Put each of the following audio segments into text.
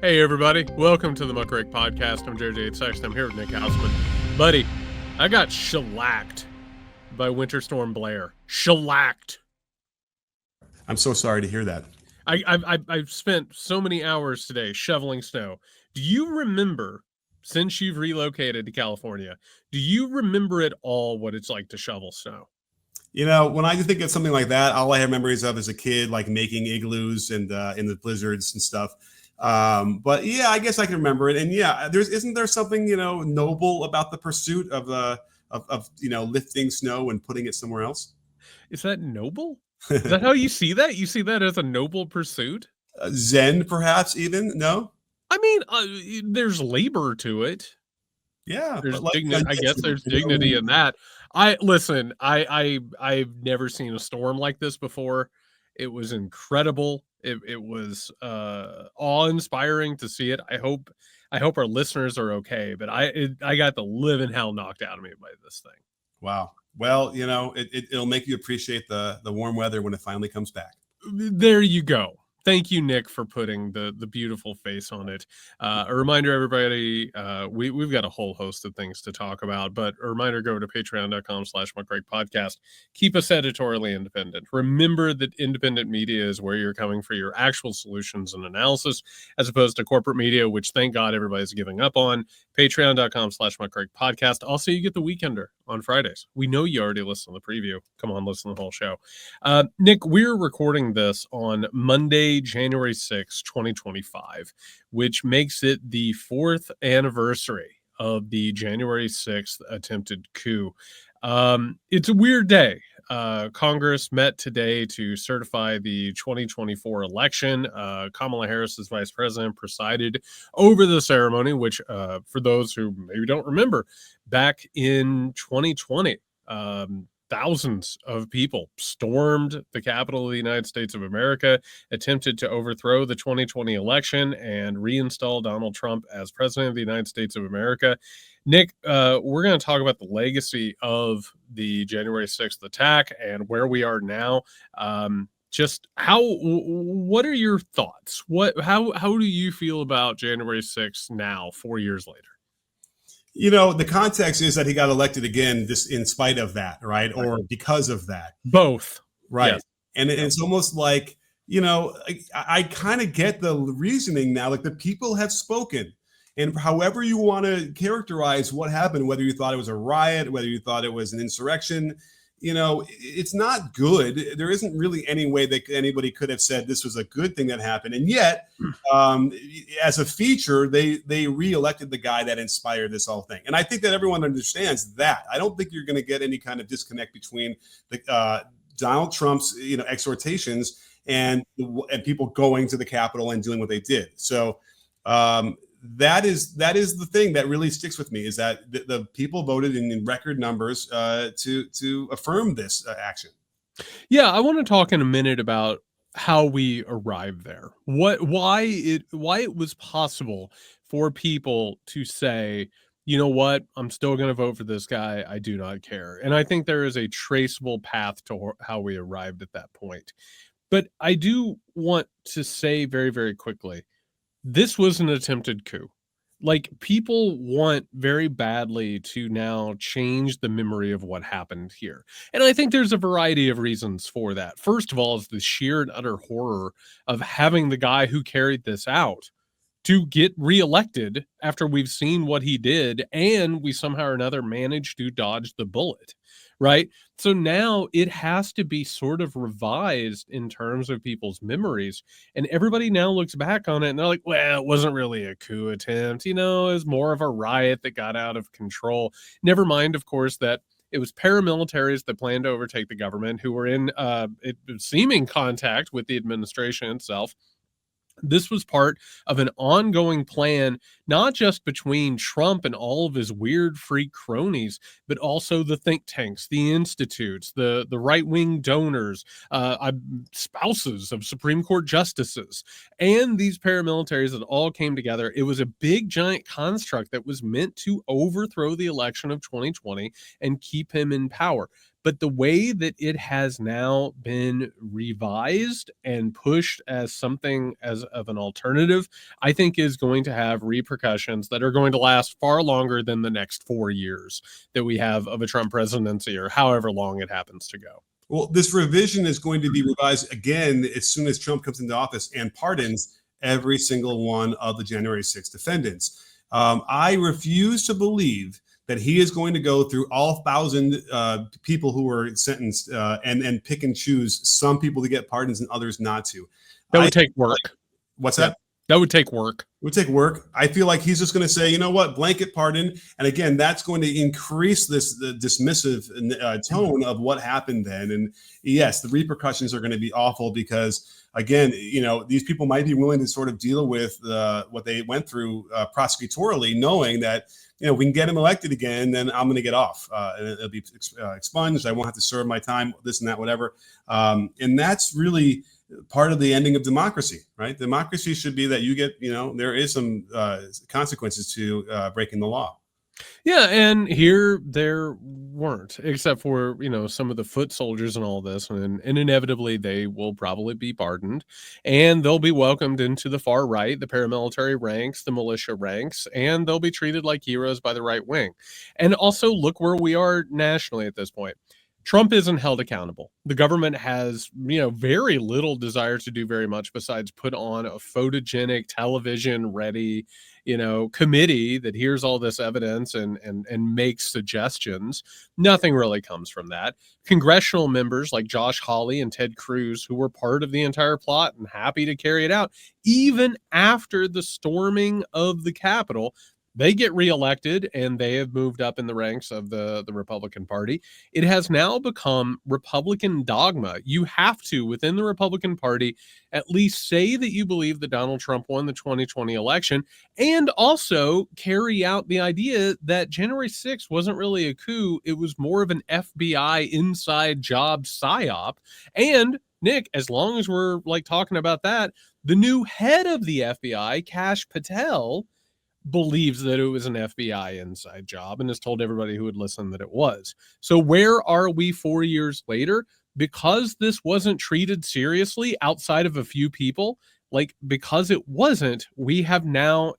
Hey everybody, welcome to the Muckrake Podcast. I'm Yates, Sexton. I'm here with Nick Hauselman. Buddy, I got shellacked by Winter Storm Blair. Shellacked. I'm so sorry to hear that. I've spent so many hours today shoveling snow. Do you remember, since you've relocated to California, do you remember at all what it's like to shovel snow? You know, when I think of something like that, all I have memories of as a kid, like making igloos and in the blizzards and stuff. But yeah, I guess I can remember it. And yeah, isn't there something, noble about the pursuit of lifting snow and putting it somewhere else? Is that noble? Is that how you see that? You see that as a noble pursuit? Zen, perhaps, even? No? I mean, there's labor to it. Yeah. There's But dignity. I guess there's dignity in that. I've never seen a storm like this before. It was incredible. It was awe-inspiring to see it. I hope our listeners are okay, but I got the living hell knocked out of me by this thing. Wow. Well, it'll make you appreciate the warm weather when it finally comes back. There you go. Thank you, Nick, for putting the beautiful face on it. A reminder, everybody, we've got a whole host of things to talk about, but a reminder, go to patreon.com/muckrake-podcast. Keep us editorially independent. Remember that independent media is where you're coming for your actual solutions and analysis, as opposed to corporate media, which thank God everybody's giving up on. Patreon.com/muckrake-podcast. Also, you get the Weekender on Fridays. We know you already listened to the preview. Come on, listen to the whole show. Nick, we're recording this on Monday, January 6, 2025, which makes it the 4th anniversary of the January 6th attempted coup. It's a weird day. Congress met today to certify the 2024 election. Kamala Harris, as vice president, presided over the ceremony, which, for those who maybe don't remember, back in 2020, thousands of people stormed the Capitol of the United States of America, attempted to overthrow the 2020 election and reinstall Donald Trump as president of the United States of America. Nick, we're going to talk about the legacy of the January 6th attack and where we are now. What are your thoughts? How do you feel about January 6th now, 4 years later? The context is that he got elected again just in spite of that, right? Or because of that. Both. Right. Yes. And it's almost like, I kind of get the reasoning now, like the people have spoken. And however you want to characterize what happened, whether you thought it was a riot, whether you thought it was an insurrection, it's not good. There isn't really any way that anybody could have said this was a good thing that happened. And yet, as a feature, they reelected the guy that inspired this whole thing. And I think that everyone understands that. I don't think you're going to get any kind of disconnect between the Donald Trump's exhortations and people going to the Capitol and doing what they did. So that is the thing that really sticks with me, is that the people voted in record numbers to affirm this action. Yeah, I want to talk in a minute about how we arrived there. Why it was possible for people to say, you know what, I'm still going to vote for this guy. I do not care. And I think there is a traceable path to how we arrived at that point. But I do want to say very, very quickly, this was an attempted coup. Like, people want very badly to now change the memory of what happened here. And I think there's a variety of reasons for that. First of all, is the sheer and utter horror of having the guy who carried this out to get reelected after we've seen what he did, and we somehow or another managed to dodge the bullet, right? So now it has to be sort of revised in terms of people's memories. And everybody now looks back on it and they're like, well, it wasn't really a coup attempt. It was more of a riot that got out of control. Never mind, of course, that it was paramilitaries that planned to overtake the government, who were in seeming contact with the administration itself. This was part of an ongoing plan, not just between Trump and all of his weird freak cronies, but also the think tanks, the institutes, the right-wing donors, spouses of Supreme Court justices, and these paramilitaries that all came together. It was a big, giant construct that was meant to overthrow the election of 2020 and keep him in power. But the way that it has now been revised and pushed as something as of an alternative, I think is going to have repercussions that are going to last far longer than the next 4 years that we have of a Trump presidency, or however long it happens to go. Well, this revision is going to be revised again as soon as Trump comes into office and pardons every single one of the January 6th defendants. I refuse to believe that he is going to go through all 1,000 people who were sentenced and pick and choose some people to get pardons and others not to. That would take work. What's that? That would take work. It would take work. I feel like he's just going to say, you know what, blanket pardon. And again, that's going to increase this dismissive tone of what happened then. And yes, the repercussions are going to be awful because, again, you know, these people might be willing to sort of deal with what they went through prosecutorially, knowing that, you know, we can get him elected again, then I'm going to get off. And it'll be expunged. I won't have to serve my time, this and that, whatever. And that's really part of the ending of democracy, right? Democracy should be that you get, you know, there is some consequences to breaking the law. Yeah, and here there weren't, except for, you know, some of the foot soldiers and all this, and inevitably they will probably be pardoned, and they'll be welcomed into the far right, the paramilitary ranks, the militia ranks, and they'll be treated like heroes by the right wing. And also, look where we are nationally at this point. Trump isn't held accountable. The government has, you know, very little desire to do very much besides put on a photogenic, television-ready, you know, committee that hears all this evidence and makes suggestions. Nothing really comes from that. Congressional members like Josh Hawley and Ted Cruz, who were part of the entire plot and happy to carry it out, even after the storming of the Capitol, they get reelected and they have moved up in the ranks of the Republican Party. It has now become Republican dogma. You have to, within the Republican Party, at least say that you believe that Donald Trump won the 2020 election, and also carry out the idea that January 6th wasn't really a coup. It was more of an FBI inside job psyop. And Nick, as long as we're like talking about that, the new head of the FBI, Kash Patel, believes that it was an FBI inside job and has told everybody who would listen that it was. So where are we 4 years later? Because this wasn't treated seriously outside of a few people, like because it wasn't, we have now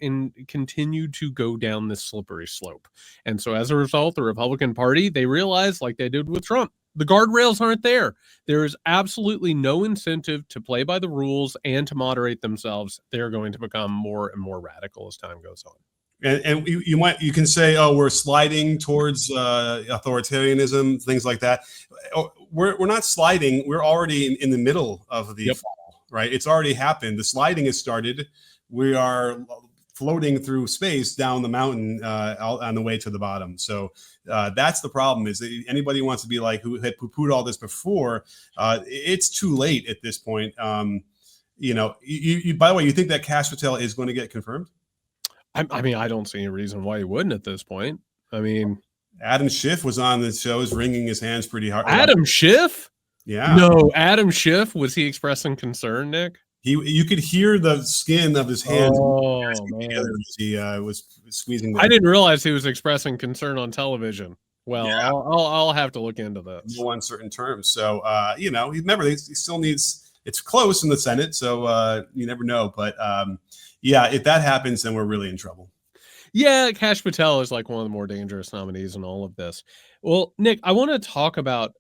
continued to go down this slippery slope. And so as a result, the Republican Party, they realized, like they did with Trump, the guardrails aren't there. There is absolutely no incentive to play by the rules and to moderate themselves. They're going to become more and more radical as time goes on. And you can say, oh, we're sliding towards authoritarianism, things like that. We're not sliding. We're already in the middle of the fall, right? It's already happened. The sliding has started. We are floating through space down the mountain on the way to the bottom. So that's the problem, is that anybody wants to be like who had poo-pooed all this before, it's too late at this point. You know, by the way, you think that Kash Patel is going to get confirmed? I mean, I don't see any reason why he wouldn't at this point. I mean, Adam Schiff was on the show, is wringing his hands pretty hard. Adam Schiff? Yeah. No, Adam Schiff, was he expressing concern, Nick? You could hear the skin of his hands. Oh, man. As he was squeezing them. I didn't realize he was expressing concern on television. Well, yeah. I'll have to look into this. No uncertain terms. So, you know, remember, he still needs, it's close in the Senate, so you never know. But yeah, if that happens, then we're really in trouble. Yeah, Kash Patel is like one of the more dangerous nominees in all of this. Well, Nick, I want to talk about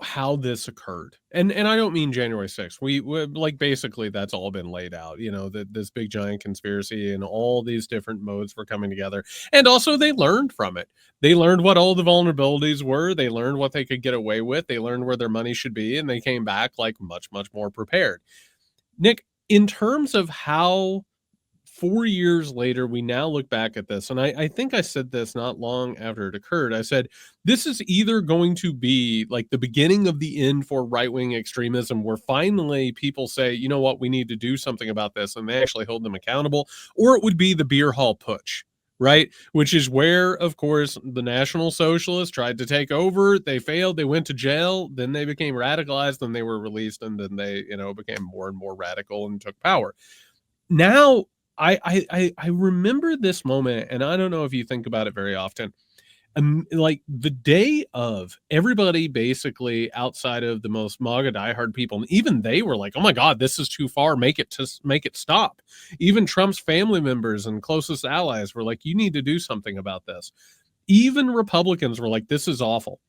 how this occurred, and I don't mean January 6th. We like basically that's all been laid out, you know, that this big giant conspiracy and all these different modes were coming together, and also they learned from it. They learned what all the vulnerabilities were. They learned what they could get away with. They learned where their money should be, and they came back like much more prepared. Nick, in terms of how 4 years later, we now look back at this, and I think I said this not long after it occurred. I said, this is either going to be like the beginning of the end for right-wing extremism, where finally people say, you know what, we need to do something about this, and they actually hold them accountable, or it would be the beer hall putsch, right? Which is where, of course, the National Socialists tried to take over. They failed. They went to jail. Then they became radicalized, and they were released, and then they, you know, became more and more radical and took power. Now, I remember this moment, and I don't know if you think about it very often. like the day of, everybody basically outside of the most MAGA diehard people, and even they were like, oh my God, this is too far. Make it stop. Even Trump's family members and closest allies were like, you need to do something about this. Even Republicans were like, this is awful.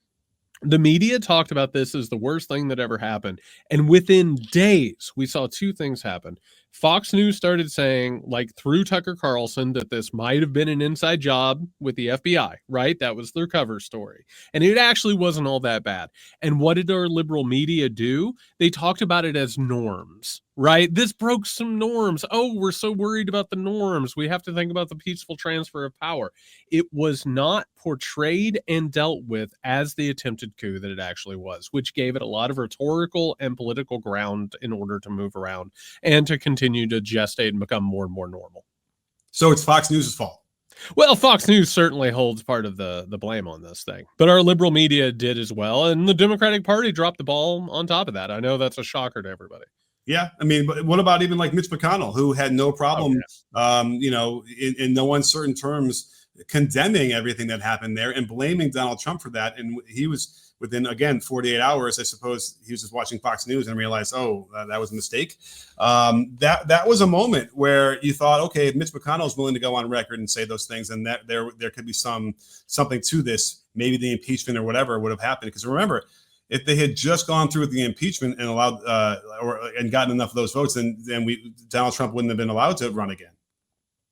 The media talked about this as the worst thing that ever happened. And within days, we saw two things happen. Fox News started saying, like through Tucker Carlson, that this might have been an inside job with the FBI, right? That was their cover story. And it actually wasn't all that bad. And what did our liberal media do? They talked about it as norms, right? This broke some norms. Oh, we're so worried about the norms. We have to think about the peaceful transfer of power. It was not portrayed and dealt with as the attempted coup that it actually was, which gave it a lot of rhetorical and political ground in order to move around and to continue to gestate and become more and more normal. So it's Fox News' fault. Well, Fox News certainly holds part of the blame on this thing, but our liberal media did as well, and the Democratic Party dropped the ball on top of that. I know that's a shocker to everybody. Yeah, I mean, but what about even like Mitch McConnell, who had no problem, in no uncertain terms, condemning everything that happened there and blaming Donald Trump for that? And he was within, again, 48 hours, I suppose, he was just watching Fox News and realized, oh, that was a mistake. That was a moment where you thought, okay, if Mitch McConnell is willing to go on record and say those things, and that there could be something to this, maybe the impeachment or whatever would have happened. Because remember, if they had just gone through with the impeachment and allowed and gotten enough of those votes, then Donald Trump wouldn't have been allowed to run again.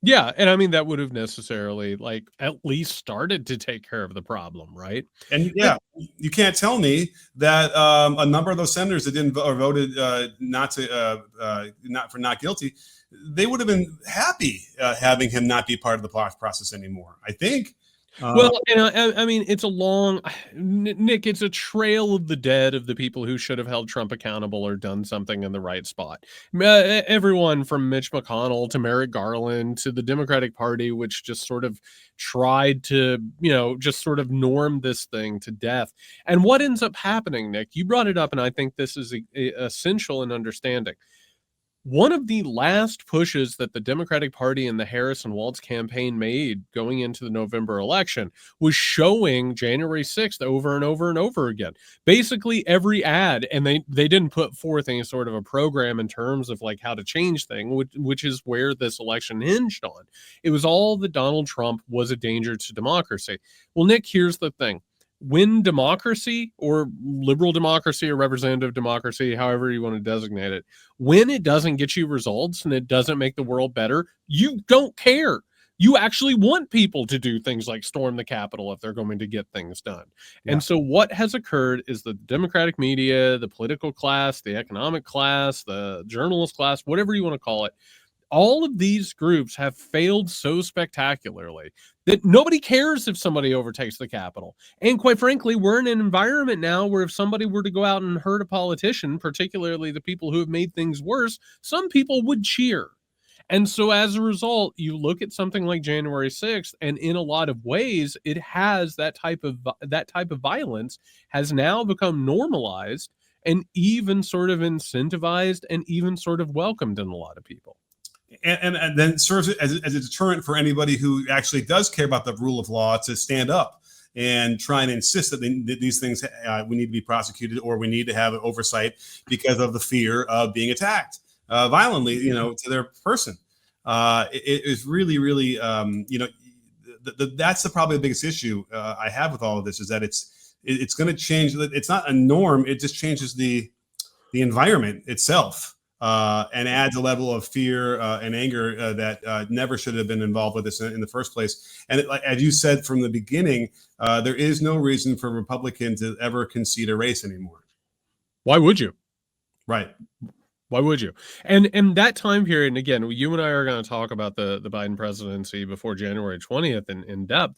Yeah, and I mean that would have necessarily like at least started to take care of the problem, right? And yeah, you can't tell me that a number of those senators that didn't voted not guilty, they would have been happy having him not be part of the process anymore, I think. Well, I mean, it's a long, Nick, it's a trail of the dead of the people who should have held Trump accountable or done something in the right spot. Everyone from Mitch McConnell to Merrick Garland to the Democratic Party, which just sort of tried to, just sort of norm this thing to death. And what ends up happening, Nick, you brought it up, and I think this is essential in understanding. One of the last pushes that the Democratic Party and the Harris and Walz campaign made going into the November election was showing January 6th over and over and over again. Basically every ad, and they didn't put forth any sort of a program in terms of like how to change things, which is where this election hinged on. It was all that Donald Trump was a danger to democracy. Well, Nick, here's the thing. When democracy or liberal democracy or representative democracy, however you want to designate it, when it doesn't get you results and it doesn't make the world better, you don't care. You actually want people to do things like storm the Capitol if they're going to get things done. Yeah. And so what has occurred is the Democratic media, the political class, the economic class, the journalist class, whatever you want to call it, all of these groups have failed so spectacularly that nobody cares if somebody overtakes the Capitol. And quite frankly, we're in an environment now where if somebody were to go out and hurt a politician, particularly the people who have made things worse, some people would cheer. And so as a result, you look at something like January 6th, and in a lot of ways, it has that type of violence has now become normalized and even sort of incentivized and even sort of welcomed in a lot of people. And then serves as a deterrent for anybody who actually does care about the rule of law to stand up and try and insist that these things we need to be prosecuted or we need to have oversight because of the fear of being attacked violently, to their person. It is really, really, that's probably the biggest issue I have with all of this is that it's going to change. It's not a norm. It just changes the environment itself. And adds a level of fear and anger that never should have been involved with this in the first place. And as you said from the beginning, there is no reason for Republicans to ever concede a race anymore. Why would you? Right. Why would you? And that time period, and again, you and I are going to talk about the Biden presidency before January 20th in depth.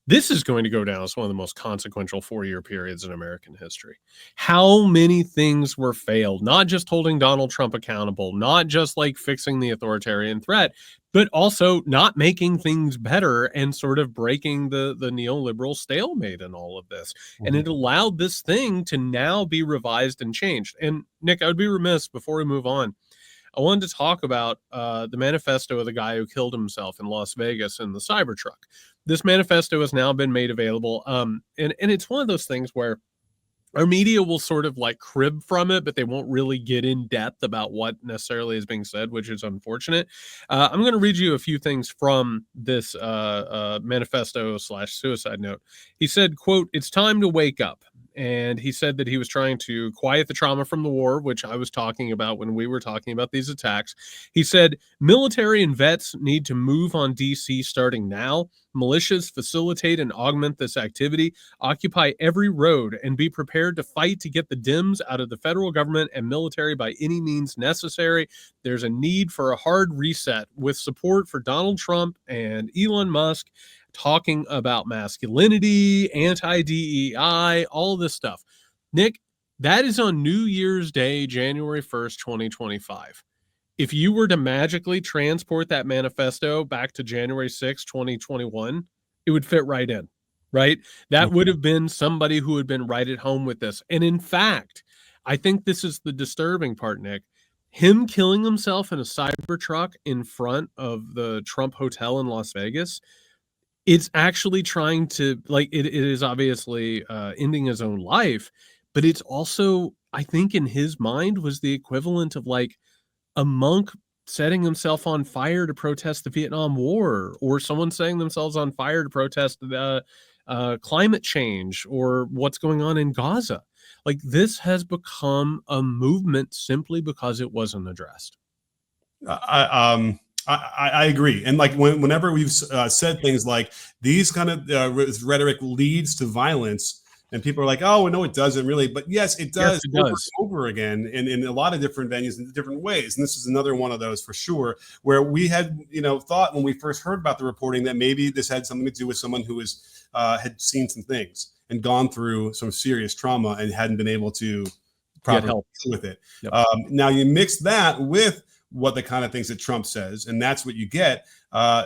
This is going to go down as one of the most consequential 4-year periods in American history. How many things were failed, not just holding Donald Trump accountable, not just like fixing the authoritarian threat, but also not making things better and sort of breaking the neoliberal stalemate in all of this. Mm-hmm. And it allowed this thing to now be revised and changed. And Nick, I would be remiss before we move on. I wanted to talk about the manifesto of the guy who killed himself in Las Vegas in the Cybertruck. This manifesto has now been made available. And it's one of those things where our media will sort of like crib from it, but they won't really get in depth about what necessarily is being said, which is unfortunate. I'm going to read you a few things from this manifesto / suicide note. He said, quote, "It's time to wake up." And he said that he was trying to quiet the trauma from the war, which I was talking about when we were talking about these attacks. He said, "Military and vets need to move on DC starting now. Militias facilitate and augment this activity. Occupy every road and be prepared to fight to get the Dems out of the federal government and military by any means necessary. There's a need for a hard reset with support for Donald Trump and Elon Musk talking about masculinity, anti-DEI, all this stuff." Nick, that is on New Year's Day, January 1st, 2025. If you were to magically transport that manifesto back to January 6, 2021, it would fit right in, right? That would have been somebody who had been right at home with this. And in fact, I think this is the disturbing part, Nick. Him killing himself in a Cybertruck in front of the Trump Hotel in Las Vegas, it's actually trying to, like, it is obviously ending his own life, but it's also, I think in his mind, was the equivalent of like a monk setting himself on fire to protest the Vietnam War, or someone setting themselves on fire to protest the climate change or what's going on in Gaza. Like, this has become a movement simply because it wasn't addressed. I agree. And like whenever we've said things like these kind of rhetoric leads to violence, and people are like, oh, no, it doesn't really. But yes, it does, Yes, it does. over and over again in a lot of different venues in different ways. And this is another one of those for sure, where we had, thought when we first heard about the reporting that maybe this had something to do with someone who was had seen some things and gone through some serious trauma and hadn't been able to properly deal with it. Yep. Now you mix that with what the kind of things that Trump says, and that's what you get.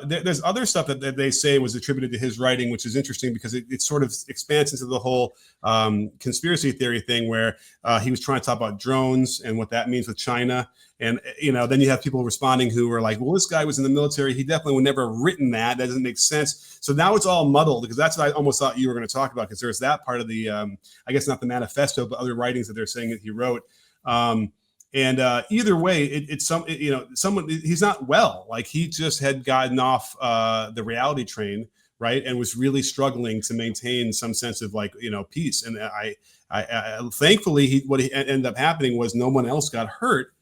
There's other stuff that they say was attributed to his writing, which is interesting because it sort of expands into the whole conspiracy theory thing where he was trying to talk about drones and what that means with China. And, then you have people responding who are like, well, this guy was in the military. He definitely would never have written that. That doesn't make sense. So now it's all muddled, because that's what I almost thought you were going to talk about, because there's that part of the, I guess not the manifesto, but other writings that they're saying that he wrote. And either way, someone, he's not well. Like, he just had gotten off the reality train, right, and was really struggling to maintain some sense of peace. And I thankfully, what ended up happening was no one else got hurt.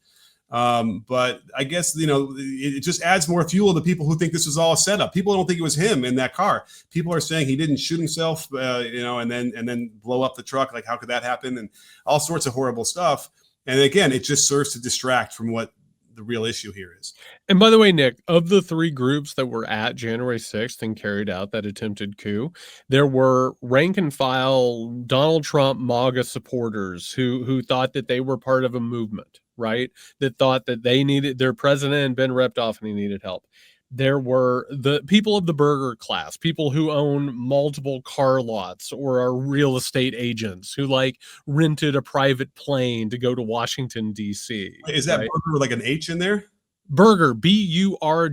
But I guess it just adds more fuel to people who think this is all a setup. People don't think it was him in that car. People are saying he didn't shoot himself, and then blow up the truck. Like, how could that happen? And all sorts of horrible stuff. And again, it just serves to distract from what the real issue here is. And by the way, Nick, of the three groups that were at January 6th and carried out that attempted coup, there were rank and file Donald Trump MAGA supporters who thought that they were part of a movement, right? That thought that they needed, their president had been ripped off and he needed help. There were the people of the burger class, people who own multiple car lots or are real estate agents who rented a private plane to go to Washington, D.C. Is that burger with like an H in there? Burger, Burgher,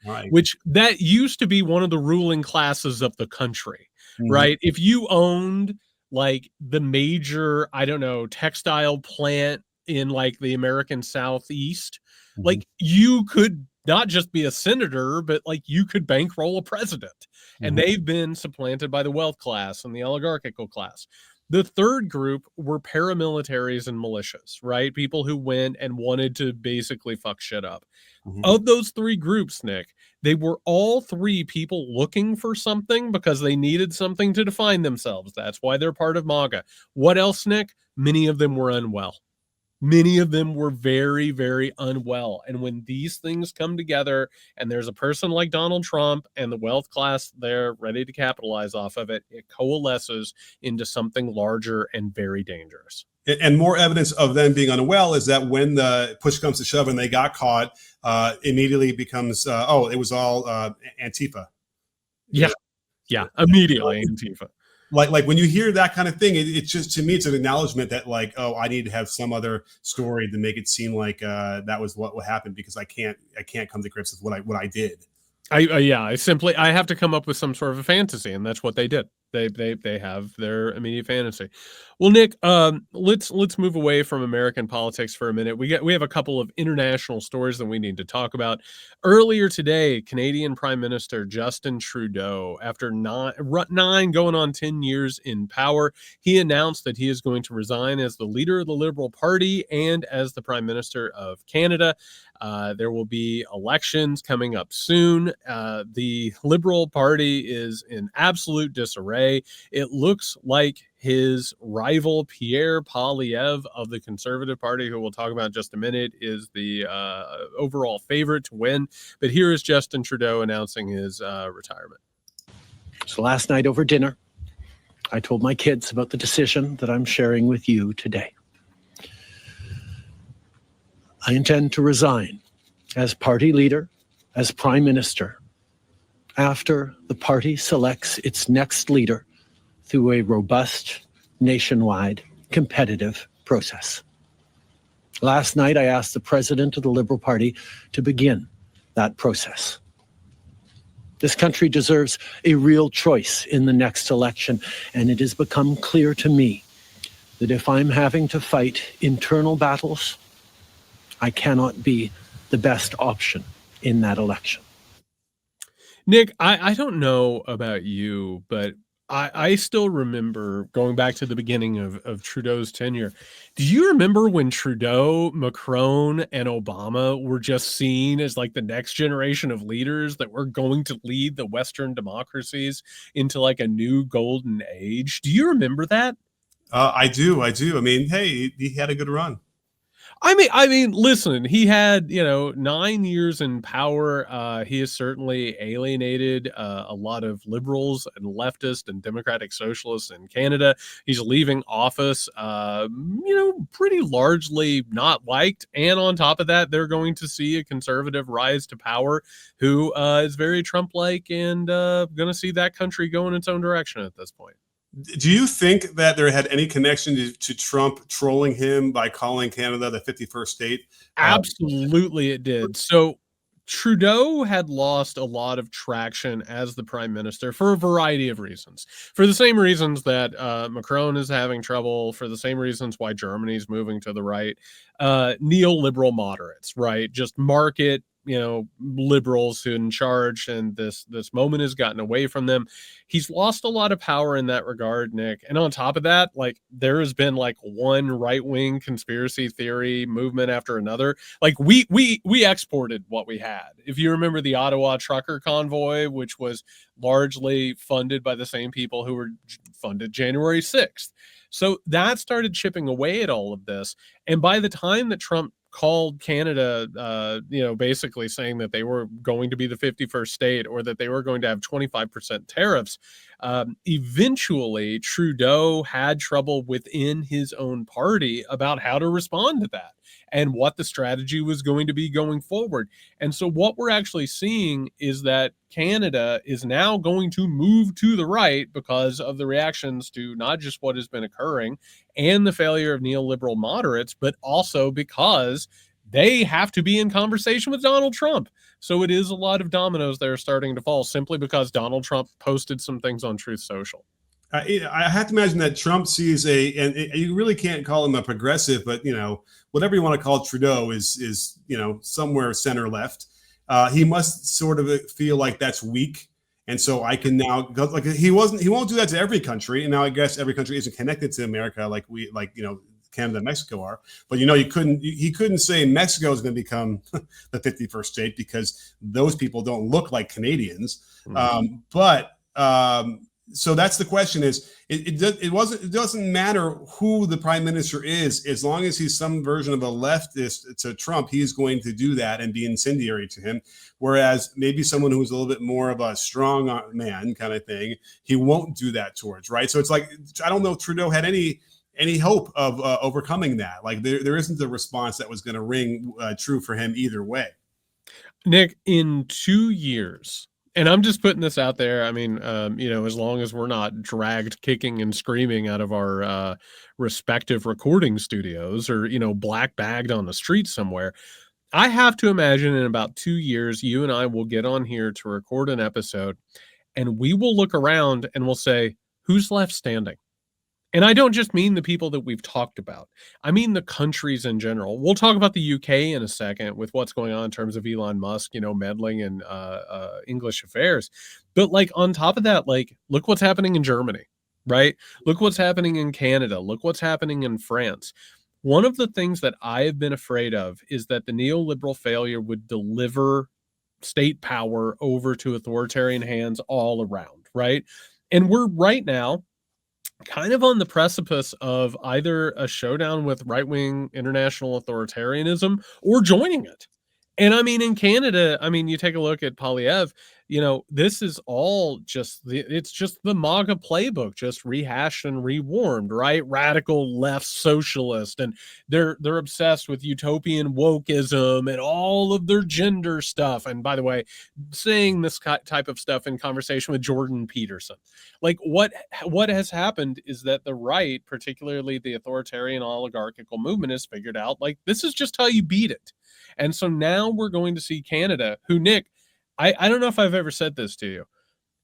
right. Which that used to be one of the ruling classes of the country, right? If you owned the major, textile plant in the American Southeast, you could not just be a senator, but you could bankroll a president. And they've been supplanted by the wealth class and the oligarchical class. The third group were paramilitaries and militias, right? People who went and wanted to basically fuck shit up. Of those three groups, Nick, they were all three people looking for something because they needed something to define themselves. That's why they're part of MAGA. What else, Nick? Many of them were unwell. Many of them were very, very unwell. And when these things come together and there's a person like Donald Trump and the wealth class there ready to capitalize off of it, it coalesces into something larger and very dangerous. And more evidence of them being unwell is that when the push comes to shove and they got caught, immediately becomes, it was all Antifa. Yeah. Immediately Antifa. Like when you hear that kind of thing, it's just, to me, it's an acknowledgement that I need to have some other story to make it seem like that was what happened, because I can't come to grips with what I did. I have to come up with some sort of a fantasy, and that's what they did. They have their immediate fantasy. Well, Nick, let's move away from American politics for a minute. We have a couple of international stories that we need to talk about. Earlier today, Canadian Prime Minister Justin Trudeau, after nine going on 10 years in power, he announced that he is going to resign as the leader of the Liberal Party and as the Prime Minister of Canada. There will be elections coming up soon. The Liberal Party is in absolute disarray. It looks like his rival, Pierre Poilievre of the Conservative Party, who we'll talk about in just a minute, is the overall favorite to win. But here is Justin Trudeau announcing his retirement. So last night over dinner, I told my kids about the decision that I'm sharing with you today. I intend to resign as party leader, as prime minister, after the party selects its next leader through a robust, nationwide, competitive process. Last night, I asked the president of the Liberal Party to begin that process. This country deserves a real choice in the next election, and it has become clear to me that if I'm having to fight internal battles, I cannot be the best option in that election. Nick, I don't know about you, but I still remember going back to the beginning of Trudeau's tenure. Do you remember when Trudeau, Macron, and Obama were just seen as like the next generation of leaders that were going to lead the Western democracies into like a new golden age? Do you remember that? I do. I mean, hey, he had a good run. I mean, listen, he had, 9 years in power. He has certainly alienated a lot of liberals and leftist and democratic socialists in Canada. He's leaving office, pretty largely not liked. And on top of that, they're going to see a conservative rise to power who is very Trump-like and going to see that country go in its own direction at this point. Do you think that there had any connection to Trump trolling him by calling Canada the 51st state? Absolutely, it did. So Trudeau had lost a lot of traction as the prime minister for a variety of reasons. For the same reasons that Macron is having trouble, for the same reasons why Germany's moving to the right, neoliberal moderates, right? Just market, liberals who in charge, and this moment has gotten away from them. He's lost a lot of power in that regard, Nick. And on top of that, like there has been like one right-wing conspiracy theory movement after another. Like we exported what we had. If you remember the Ottawa trucker convoy, which was largely funded by the same people who were funded January 6th. So that started chipping away at all of this. And by the time that Trump called Canada, basically saying that they were going to be the 51st state or that they were going to have 25% tariffs. Eventually, Trudeau had trouble within his own party about how to respond to that and what the strategy was going to be going forward. And so what we're actually seeing is that Canada is now going to move to the right because of the reactions to not just what has been occurring and the failure of neoliberal moderates, but also because they have to be in conversation with Donald Trump. So it is a lot of dominoes that are starting to fall simply because Donald Trump posted some things on Truth Social. I have to imagine that Trump sees and you really can't call him a progressive, but whatever you want to call Trudeau is somewhere center left. He must sort of feel like that's weak, and so I can now go, like he won't do that to every country, and now I guess every country isn't connected to America like Canada and Mexico are. But he couldn't say Mexico is going to become the 51st state because those people don't look like Canadians. Mm-hmm. So that's the question: is it doesn't matter who the prime minister is, as long as he's some version of a leftist to Trump, he's going to do that and be incendiary to him. Whereas maybe someone who's a little bit more of a strong man kind of thing, he won't do that towards, right? So it's like, I don't know if Trudeau had any hope of overcoming that. Like there isn't a response that was going to ring true for him either way. Nick, in 2 years, and I'm just putting this out there. I mean, as long as we're not dragged kicking and screaming out of our respective recording studios or, black bagged on the street somewhere, I have to imagine in about 2 years, you and I will get on here to record an episode, and we will look around and we'll say, who's left standing? And I don't just mean the people that we've talked about. I mean the countries in general. We'll talk about the UK in a second with what's going on in terms of Elon Musk, meddling in English affairs. But like on top of that, like look what's happening in Germany, right? Look what's happening in Canada. Look what's happening in France. One of the things that I have been afraid of is that the neoliberal failure would deliver state power over to authoritarian hands all around, right? And we're right now kind of on the precipice of either a showdown with right-wing international authoritarianism or joining it. And I mean, in Canada, I mean, you take a look at Polyev, this is all just it's just the MAGA playbook, just rehashed and rewarmed, right? Radical left socialist. And they're obsessed with utopian wokeism and all of their gender stuff. And by the way, saying this type of stuff in conversation with Jordan Peterson, like what has happened is that the right, particularly the authoritarian oligarchical movement, has figured out like this is just how you beat it. And so now we're going to see Canada, who, Nick, I don't know if I've ever said this to you.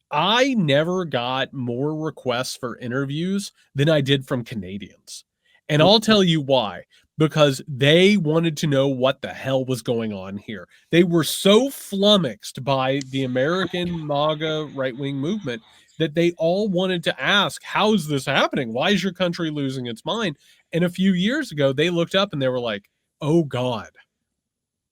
I never got more requests for interviews than I did from Canadians. And I'll tell you why. Because they wanted to know what the hell was going on here. They were so flummoxed by the American MAGA right-wing movement that they all wanted to ask, how is this happening? Why is your country losing its mind? And a few years ago, they looked up and they were like, oh, God.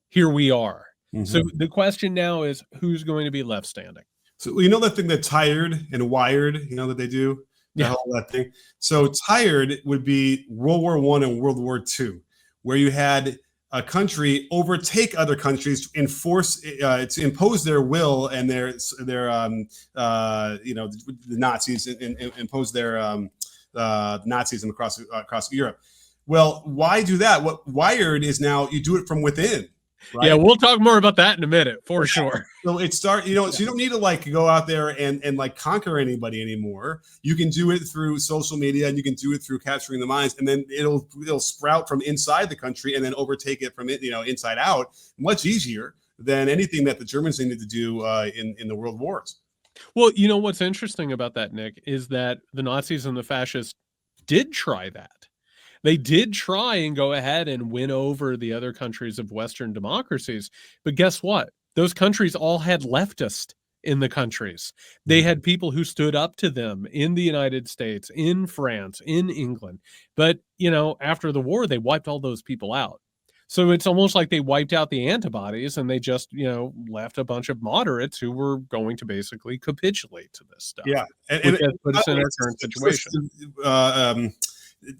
Here we are. Mm-hmm. So the question now is, who's going to be left standing? So that thing that Tired and Wired, that they do? That thing. So Tired would be World War I and World War II, where you had a country overtake other countries to impose their will and the Nazis impose their Nazism across Europe. Well, why do that? What Wired is now, you do it from within. Right? Yeah, we'll talk more about that in a minute for sure. So so you don't need to like go out there and like conquer anybody anymore. You can do it through social media and you can do it through capturing the minds, and then it'll sprout from inside the country and then overtake it from inside out much easier than anything that the Germans needed to do in the world wars. Well, what's interesting about that, Nick, is that the Nazis and the fascists did try that. They did try and go ahead and win over the other countries of Western democracies. But guess what? Those countries all had leftists in the countries. They had people who stood up to them in the United States, in France, in England. But, after the war, they wiped all those people out. So it's almost like they wiped out the antibodies and they just, left a bunch of moderates who were going to basically capitulate to this stuff. Yeah. And put us in our current situation.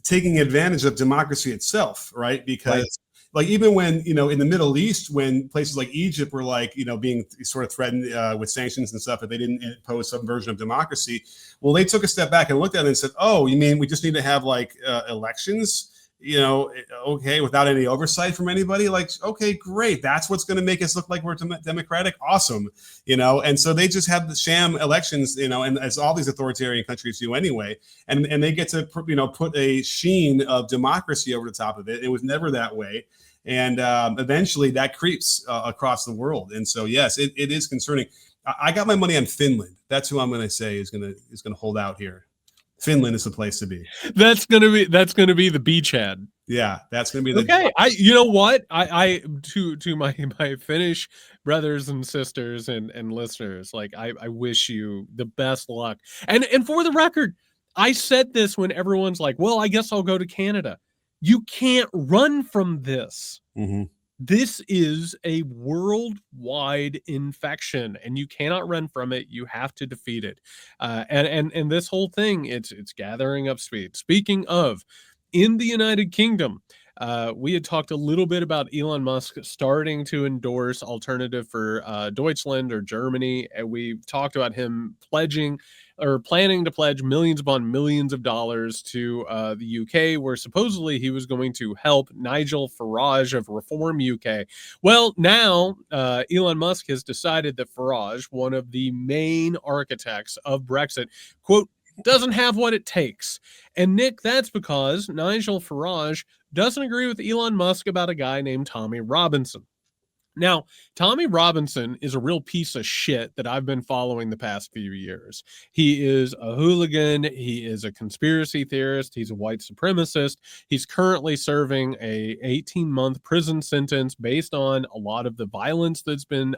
Taking advantage of democracy itself, right? Because like even when, in the Middle East, when places like Egypt were like, being sort of threatened with sanctions and stuff, if they didn't impose some version of democracy, well, they took a step back and looked at it and said, oh, you mean we just need to have like elections? Okay, without any oversight from anybody, like, okay, great. That's what's going to make us look like we're democratic. Awesome. And so they just have the sham elections, and as all these authoritarian countries do anyway, and they get to, put a sheen of democracy over the top of it. It was never that way. And eventually that creeps across the world. And so, yes, it is concerning. I got my money on Finland. That's who I'm going to say is going to hold out here. Finland is the place to be. That's gonna be the beachhead. Yeah, that's gonna be the okay. You know what? I to my Finnish brothers and sisters and listeners, like I wish you the best luck. And for the record, I said this when everyone's like, "Well, I guess I'll go to Canada." You can't run from this. Mm-hmm. This is a worldwide infection, and you cannot run from it. You have to defeat it. And this whole thing, it's gathering up speed. Speaking of, in the United Kingdom, we had talked a little bit about Elon Musk starting to endorse alternative for Deutschland or Germany. And we talked about him pledging or planning to pledge millions upon millions of dollars to the UK, where supposedly he was going to help Nigel Farage of Reform UK. Well, now Elon Musk has decided that Farage, one of the main architects of Brexit, quote, doesn't have what it takes. And Nick, that's because Nigel Farage doesn't agree with Elon Musk about a guy named Tommy Robinson. Now, Tommy Robinson is a real piece of shit that I've been following the past few years. He is a hooligan. He is a conspiracy theorist. He's a white supremacist. He's currently serving a 18-month prison sentence based on a lot of the violence that's been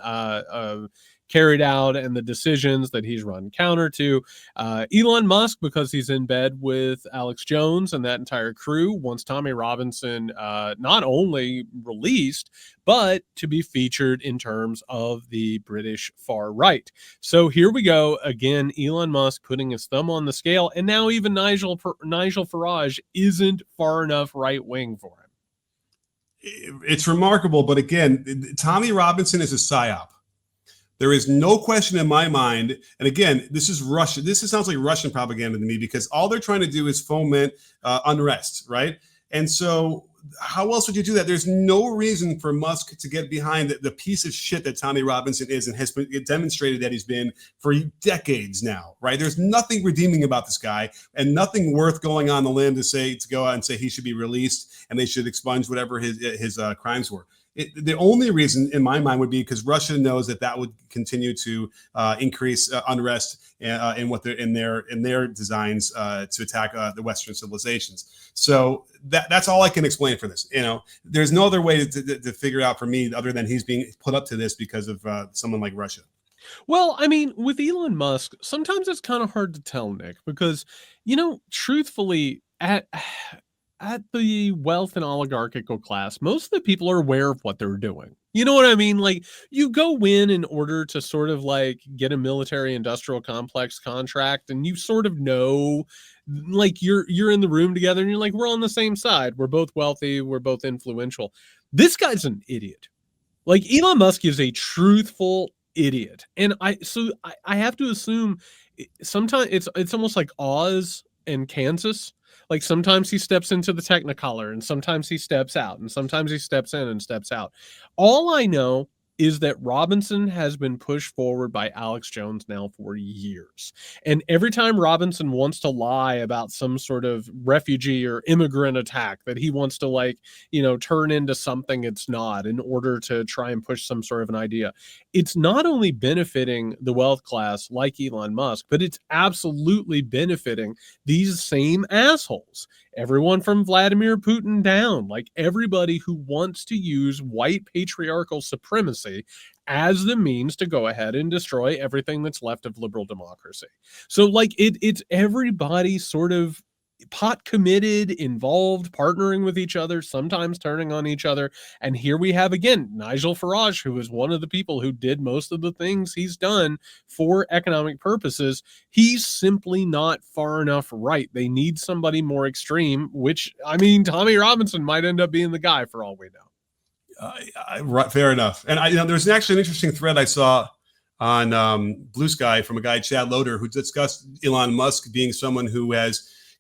carried out and the decisions that he's run counter to. Elon Musk, because he's in bed with Alex Jones and that entire crew, wants Tommy Robinson not only released, but to be featured in terms of the British far right. So here we go again, Elon Musk putting his thumb on the scale, and now even Nigel Farage isn't far enough right wing for him. It's remarkable, but again, Tommy Robinson is a psyop. There is no question in my mind, and again, this is Russia. This sounds like Russian propaganda to me, because all they're trying to do is foment unrest, right? And so how else would you do that? There's no reason for Musk to get behind the piece of shit that Tommy Robinson is, and has been demonstrated that he's been for decades now, right? There's nothing redeeming about this guy, and nothing worth going on the limb to go out and say he should be released and they should expunge whatever his crimes were. The only reason in my mind would be because Russia knows that would continue to increase unrest in their designs to attack the Western civilizations. So that's all I can explain for this. There's no other way to figure out for me other than he's being put up to this because of someone like Russia. Well, I mean, with Elon Musk, sometimes it's kind of hard to tell, Nick, because, truthfully, at the wealth and oligarchical class, most of the people are aware of what they're doing. You know what I mean? Like, you go in order to sort of like get a military industrial complex contract, and you sort of know, like, you're in the room together and you're like, we're on the same side. We're both wealthy. We're both influential. This guy's an idiot. Like, Elon Musk is a truthful idiot. And I have to assume sometimes it's almost like Oz and Kansas. Like, sometimes he steps into the Technicolor, and sometimes he steps out, and sometimes he steps in and steps out. All I know is that Robinson has been pushed forward by Alex Jones now for years. And every time Robinson wants to lie about some sort of refugee or immigrant attack that he wants to turn into something it's not in order to try and push some sort of an idea, it's not only benefiting the wealth class like Elon Musk, but it's absolutely benefiting these same assholes. Everyone from Vladimir Putin down, like everybody who wants to use white patriarchal supremacy as the means to go ahead and destroy everything that's left of liberal democracy. So like it's everybody sort of pot committed, involved, partnering with each other, sometimes turning on each other. And here we have again Nigel Farage, who is one of the people who did most of the things he's done for economic purposes. He's simply not far enough right. They need somebody more extreme, which, I mean, Tommy Robinson might end up being the guy for all we know. Fair enough. And there's actually an interesting thread I saw on Blue Sky from a guy, Chad Loader, who discussed Elon Musk being someone who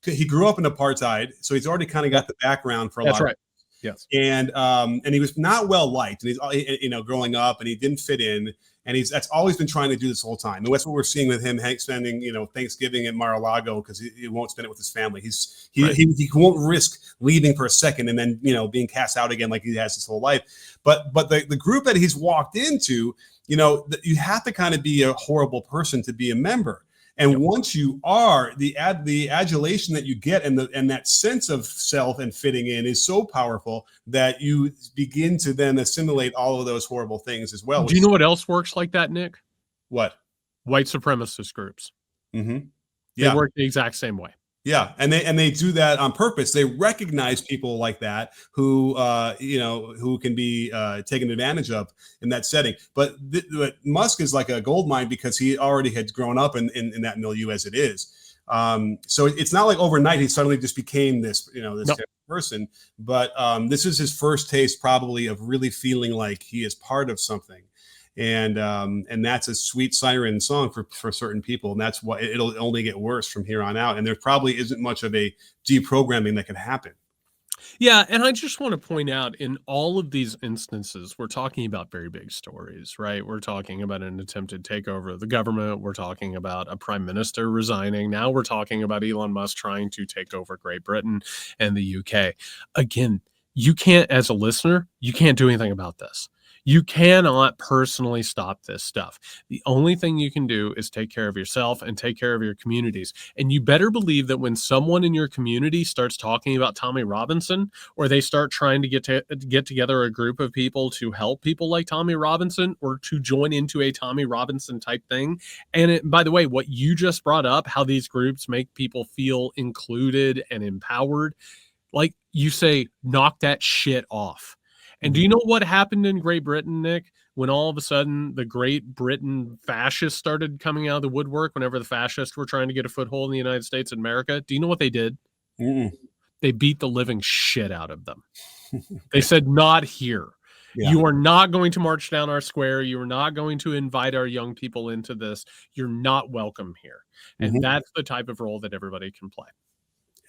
he grew up in apartheid, so he's already kind of got the background for a lot. That's right. Yes. And he was not well liked, and he's growing up, and he didn't fit in, and that's always been trying to do this whole time. And that's what we're seeing with him spending Thanksgiving at Mar-a-Lago, because he won't spend it with his family. He won't risk leaving for a second and then being cast out again like he has his whole life. But the group that he's walked into, you have to kind of be a horrible person to be a member. And once you are, the adulation that you get and that sense of self and fitting in is so powerful that you begin to then assimilate all of those horrible things as well. Do you know what else works like that, Nick? What? White supremacist groups. Mm-hmm. Yeah. They work the exact same way. Yeah, and they do that on purpose. They recognize people like that who can be taken advantage of in that setting. But Musk is like a gold mine because he already had grown up in that milieu as it is. So it's not like overnight he suddenly just became this person. But this is his first taste probably of really feeling like he is part of something. And that's a sweet siren song for certain people. And that's why it'll only get worse from here on out. And there probably isn't much of a deprogramming that can happen. Yeah. And I just want to point out, in all of these instances, we're talking about very big stories, right? We're talking about an attempted takeover of the government. We're talking about a prime minister resigning. Now we're talking about Elon Musk trying to take over Great Britain and the UK. Again, you can't, as a listener, you can't do anything about this. You cannot personally stop this stuff. The only thing you can do is take care of yourself and take care of your communities. And you better believe that when someone in your community starts talking about Tommy Robinson, or they start trying to get together a group of people to help people like Tommy Robinson, or to join into a Tommy Robinson type thing. And by the way, what you just brought up, how these groups make people feel included and empowered, like you say, knock that shit off. And do you know what happened in Great Britain, Nick, when all of a sudden the Great Britain fascists started coming out of the woodwork whenever the fascists were trying to get a foothold in the United States of America? Do you know what they did? They beat the living shit out of them. They said, not here. Yeah. You are not going to march down our square. You are not going to invite our young people into this. You're not welcome here. And that's the type of role that everybody can play.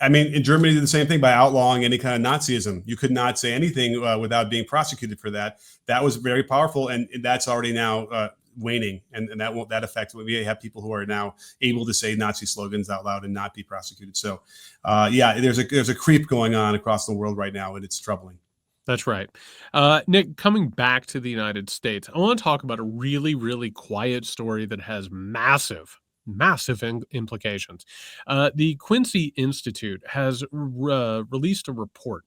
I mean, in Germany, did the same thing by outlawing any kind of Nazism. You could not say anything without being prosecuted for that. That was very powerful, and that's already now waning. And that won't, that effect. We have people who are now able to say Nazi slogans out loud and not be prosecuted. So, yeah, there's a creep going on across the world right now, and it's troubling. That's right. Nick, coming back to the United States, I want to talk about a really, really quiet story that has massive implications. The Quincy Institute has released a report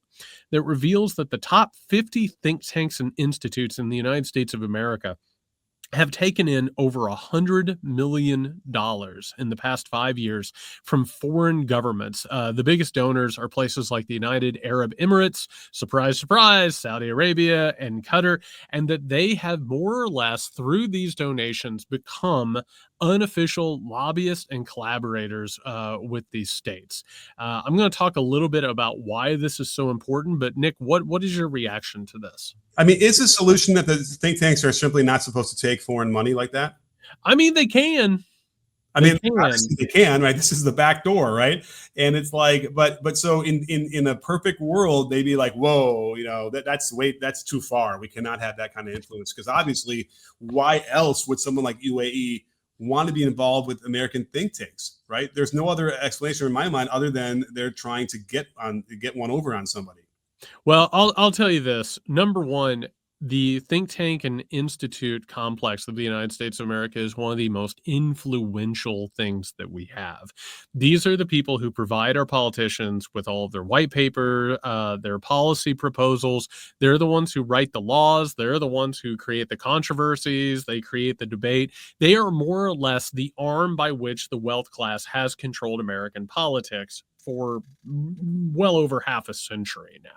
that reveals that the top 50 think tanks and institutes in the United States of America have taken in over $100 million in the past 5 years from foreign governments. The biggest donors are places like the United Arab Emirates, surprise, surprise, Saudi Arabia, and Qatar, and that they have more or less, through these donations, become unofficial lobbyists and collaborators with these states. I'm going to talk a little bit about why this is so important, but Nick, what is your reaction to this? I mean, is the solution that the think tanks are simply not supposed to take foreign money like that? I mean, they can. Obviously they can, right? This is the back door, right? And it's like, but so in a perfect world, they'd be like, whoa, that's too far. We cannot have that kind of influence, because obviously, why else would someone like UAE want to be involved with American think tanks, right? There's no other explanation in my mind other than they're trying to get one over on somebody. Well, I'll tell you this. Number one, the think tank and institute complex of the United States of America is one of the most influential things that we have. These are the people who provide our politicians with all of their white paper, their policy proposals. They're the ones who write the laws. They're the ones who create the controversies. They create the debate. They are more or less the arm by which the wealth class has controlled American politics for well over half a century now.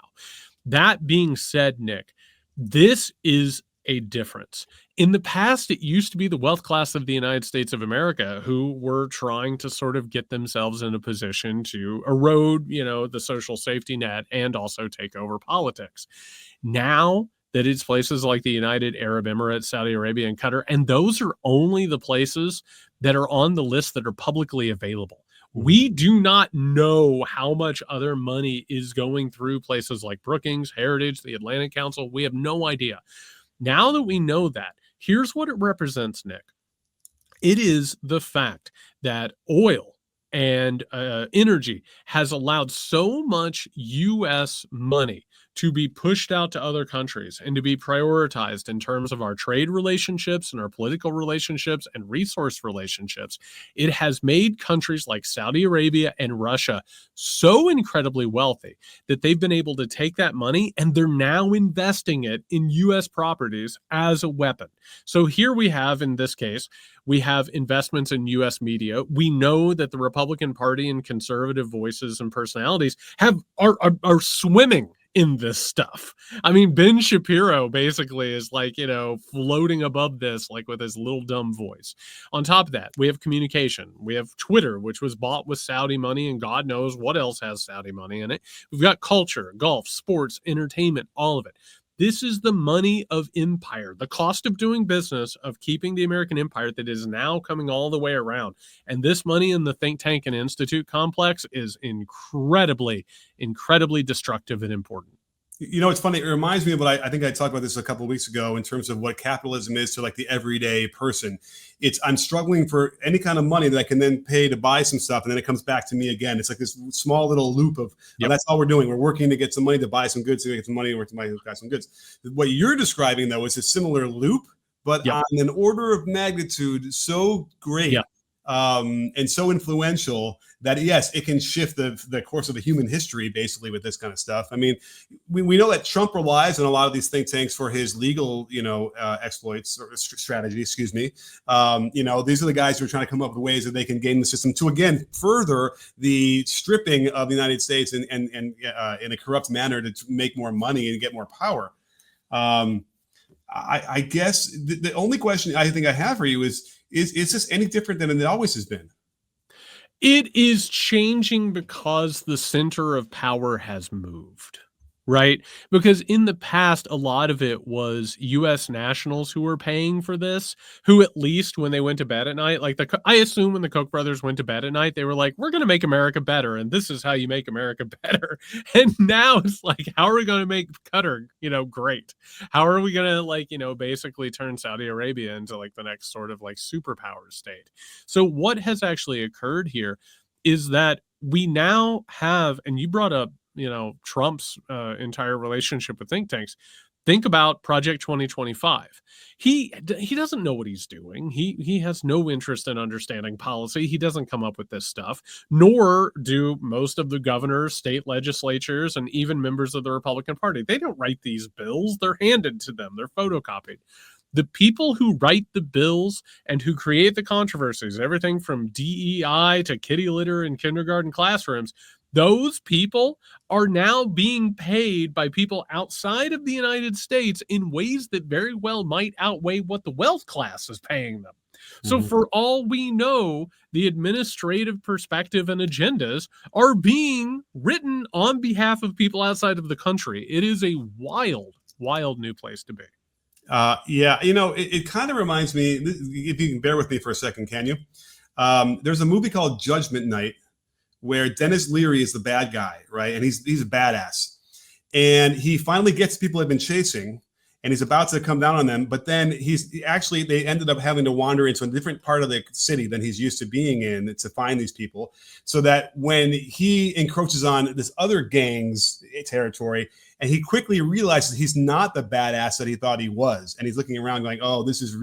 That being said, Nick, this is a difference. In the past, it used to be the wealth class of the United States of America who were trying to sort of get themselves in a position to erode, the social safety net and also take over politics. Now that it's places like the United Arab Emirates, Saudi Arabia, and Qatar, and those are only the places that are on the list that are publicly available. We do not know how much other money is going through places like Brookings, Heritage, the Atlantic Council. We have no idea. Now that we know that, here's what it represents, Nick. It is the fact that oil and energy has allowed so much U.S. money to be pushed out to other countries and to be prioritized in terms of our trade relationships and our political relationships and resource relationships. It has made countries like Saudi Arabia and Russia so incredibly wealthy that they've been able to take that money and they're now investing it in U.S. properties as a weapon. So here we have, in this case, we have investments in U.S. media. We know that the Republican Party and conservative voices and personalities are swimming in this stuff. I mean, Ben Shapiro basically is like, floating above this, like with his little dumb voice. On top of that, we have communication. We have Twitter, which was bought with Saudi money, and God knows what else has Saudi money in it. We've got culture, golf, sports, entertainment, all of it. This is the money of empire, the cost of doing business, of keeping the American empire that is now coming all the way around. And this money in the think tank and institute complex is incredibly, incredibly destructive and important. You know, it's funny. It reminds me of what I think I talked about this a couple of weeks ago in terms of what capitalism is to like the everyday person. It's I'm struggling for any kind of money that I can then pay to buy some stuff, and then it comes back to me again. It's like this small little loop of Yep. that's all we're doing. We're working to get some money to buy some goods, to get some money, or to buy some goods. What you're describing though is a similar loop, but Yep. on an order of magnitude so great. Yep. And so influential that yes, it can shift the course of the human history basically with this kind of stuff. I mean, we know that Trump relies on a lot of these think tanks for his legal, exploits or strategy. Excuse me. These are the guys who are trying to come up with ways that they can game the system to again further the stripping of the United States and in a corrupt manner to make more money and get more power. I guess the only question I think I have for you is this any different than it always has been? It is changing because the center of power has moved, right? Because in the past, a lot of it was US nationals who were paying for this, who at least when they went to bed at night, like I assume when the Koch brothers went to bed at night, they were like, we're going to make America better. And this is how you make America better. And now it's like, how are we going to make Qatar, great? How are we going to basically turn Saudi Arabia into like the next sort of like superpower state? So what has actually occurred here is that we now have, and you brought up, Trump's entire relationship with think tanks. Think about Project 2025. He doesn't know what he's doing. He has no interest in understanding policy. He doesn't come up with this stuff, nor do most of the governors, state legislatures, and even members of the Republican Party. They don't write these bills. They're handed to them. They're photocopied. The people who write the bills and who create the controversies, everything from DEI to kitty litter in kindergarten classrooms, those people are now being paid by people outside of the United States in ways that very well might outweigh what the wealth class is paying them. So for all we know, the administrative perspective and agendas are being written on behalf of people outside of the country. It is a wild, wild new place to be. It kind of reminds me, if you can bear with me for a second, can you? There's a movie called Judgment Night where Dennis Leary is the bad guy, right? And he's a badass. And he finally gets people they've been chasing, and he's about to come down on them. But then they ended up having to wander into a different part of the city than he's used to being in to find these people. So that when he encroaches on this other gang's territory, and he quickly realizes he's not the badass that he thought he was. And he's looking around going, oh, this is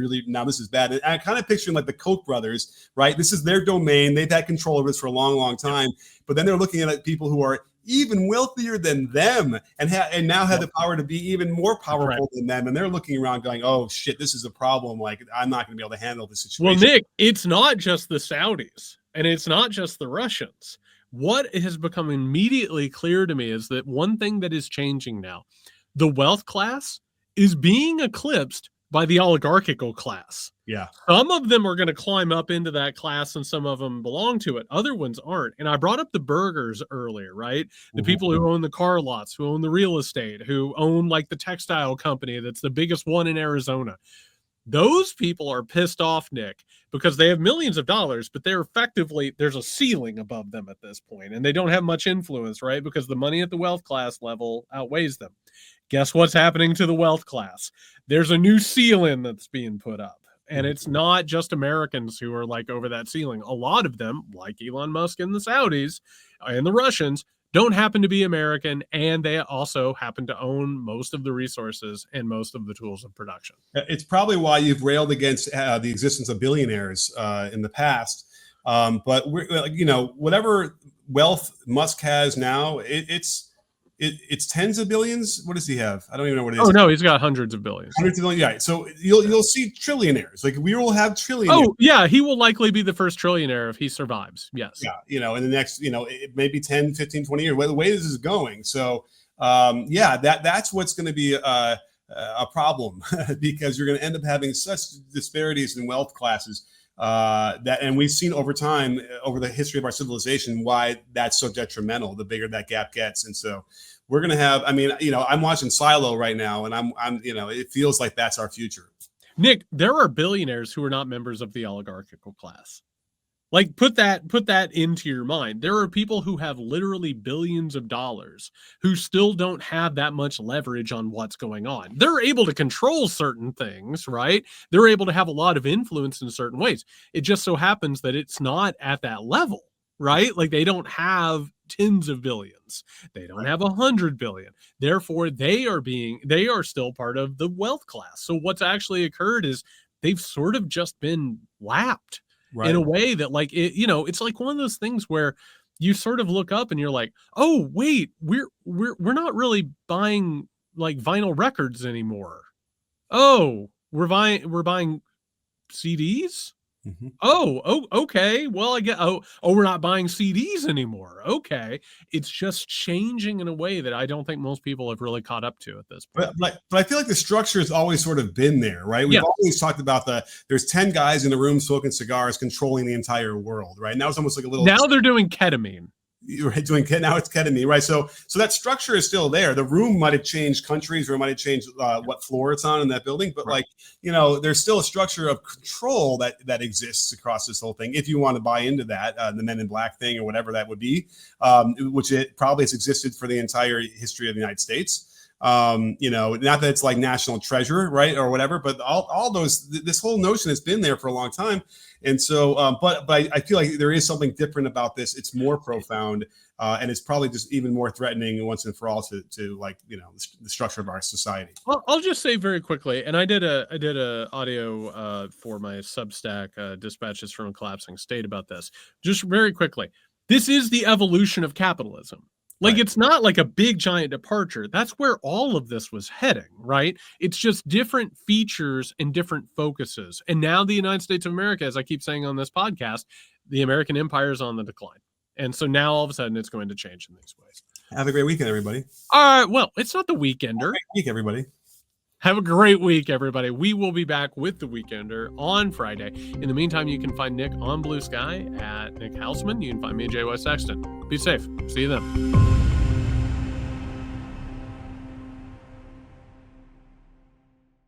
bad. And I kind of picture like the Koch brothers, right? This is their domain. They've had control of this for a long, long time. But then they're looking at people who are even wealthier than them and now have the power to be even more powerful than them. And they're looking around going, oh, shit, this is a problem. Like, I'm not going to be able to handle this situation. Well, Nick, it's not just the Saudis and it's not just the Russians. What has become immediately clear to me is that one thing that is changing now, the wealth class is being eclipsed by the oligarchical class. Yeah. Some of them are going to climb up into that class and some of them belong to it. Other ones aren't. And I brought up the burgers earlier, right? The people who own the car lots, who own the real estate, who own like the textile company that's the biggest one in Arizona. Those people are pissed off, Nick, because they have millions of dollars, but they're effectively, there's a ceiling above them at this point, and they don't have much influence, right? Because the money at the wealth class level outweighs them. Guess what's happening to the wealth class? There's a new ceiling that's being put up. And it's not just Americans who are like over that ceiling. A lot of them, like Elon Musk and the Saudis and the Russians, don't happen to be American, and they also happen to own most of the resources and most of the tools of production. It's probably why you've railed against the existence of billionaires in the past. But whatever wealth Musk has now, it's tens of billions. What does he have? I don't even know what it is. Oh no, he's got hundreds of billions. Hundreds of billions. Yeah. So you'll see trillionaires. Like we will have trillionaires. Oh yeah, he will likely be the first trillionaire if he survives. Yes. Yeah. In the next, maybe 10, 15, 20 years, the way this is going. So that's what's going to be a problem because you're going to end up having such disparities in wealth classes and we've seen over time, over the history of our civilization, why that's so detrimental, the bigger that gap gets. And so we're going to have, I'm watching Silo right now and I'm it feels like that's our future. Nick, there are billionaires who are not members of the oligarchical class. Like, put that into your mind. There are people who have literally billions of dollars who still don't have that much leverage on what's going on. They're able to control certain things, right? They're able to have a lot of influence in certain ways. It just so happens that it's not at that level, right? Like, they don't have tens of billions. They don't have 100 billion. Therefore, they are still part of the wealth class. So what's actually occurred is they've sort of just been lapped. Right. In a way that, like, it's like one of those things where you sort of look up and you're like, oh wait, we're not really buying like vinyl records anymore. Oh, we're buying CDs. Mm-hmm. Oh, okay. Well, I get. We're not buying CDs anymore. Okay, it's just changing in a way that I don't think most people have really caught up to at this point. But I feel like the structure has always sort of been there, right? We've always talked about there's 10 guys in the room smoking cigars, controlling the entire world, right? Now it's almost like a little. Now they're doing ketamine. You're doing now it's ketamine, right? So that structure is still there. The room might have changed countries, or it might have changed what floor it's on in that building, but right. There's still a structure of control that exists across this whole thing. If you want to buy into that, the Men in Black thing or whatever that would be, which it probably has existed for the entire history of the United States. Not that it's like national treasure, right, or whatever, but all those, this whole notion has been there for a long time. And so, but I feel like there is something different about this. It's more profound, and it's probably just even more threatening once and for all to the structure of our society. I'll just say very quickly, and I did a audio for my Substack, Dispatches from a Collapsing State, about this. Just very quickly, this is the evolution of capitalism. Like, It's not like a big giant departure. That's where all of this was heading, right? It's just different features and different focuses. And now the United States of America, as I keep saying on this podcast, the American empire is on the decline. And so now all of a sudden it's going to change in these ways. Have a great weekend, everybody. All right. Well, it's not the Weekender. Great week, everybody. Have a great week, everybody. We will be back with the Weekender on Friday. In the meantime, you can find Nick on Blue Sky at Nick Hauselman. You can find me at Sexton. Be safe. See you then.